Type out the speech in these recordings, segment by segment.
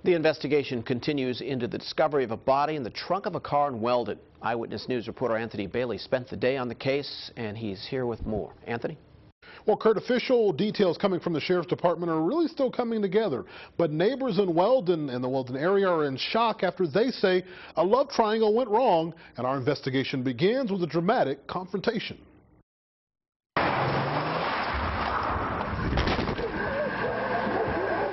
The investigation continues into the discovery of a body in the trunk of a car in Weldon. Eyewitness News reporter Anthony Bailey spent the day on the case, and he's here with more. Anthony? Well, Kurt, official details coming from the Sheriff's Department are really still coming together. But neighbors in Weldon and the Weldon area are in shock after they say a love triangle went wrong, and our investigation begins with a dramatic confrontation.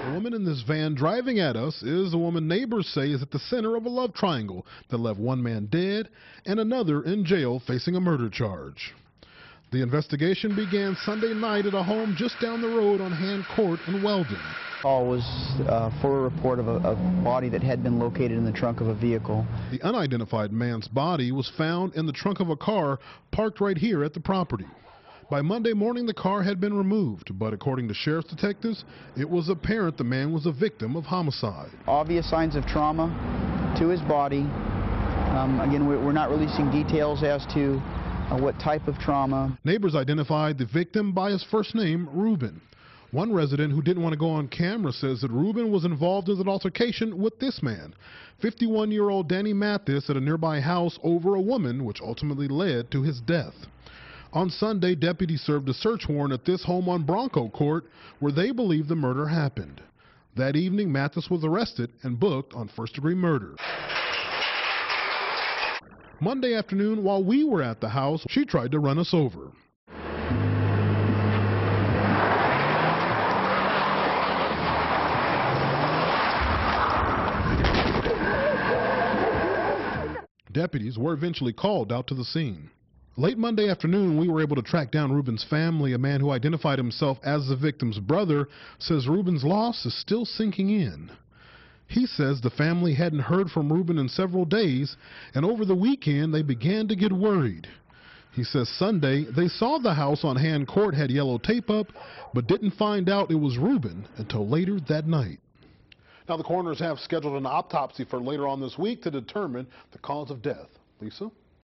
The woman in this van driving at us is a woman neighbors say is at the center of a love triangle that left one man dead and another in jail facing a murder charge. The investigation began Sunday night at a home just down the road on Hand Court in Weldon. Call was for a report of a body that had been located in the trunk of a vehicle. The unidentified man's body was found in the trunk of a car parked right here at the property. By Monday morning, the car had been removed, but according to sheriff's detectives, it was apparent the man was a victim of homicide. Obvious signs of trauma to his body. Again, we're not releasing details as to what type of trauma. Neighbors identified the victim by his first name, Ruben. One resident who didn't want to go on camera says that Ruben was involved in an altercation with this man, 51-year-old Danny Mathis, at a nearby house over a woman, which ultimately led to his death. On Sunday, deputies served a search warrant at this home on Bronco Court, where they believe the murder happened. That evening, Mathis was arrested and booked on first-degree murder. Monday afternoon, while we were at the house, she tried to run us over. Deputies were eventually called out to the scene. Late Monday afternoon, we were able to track down Ruben's family. A man who identified himself as the victim's brother says Ruben's loss is still sinking in. He says the family hadn't heard from Ruben in several days, and over the weekend they began to get worried. He says Sunday they saw the house on Hand Court had yellow tape up, but didn't find out it was Ruben until later that night. Now the coroners have scheduled an autopsy for later on this week to determine the cause of death. Lisa?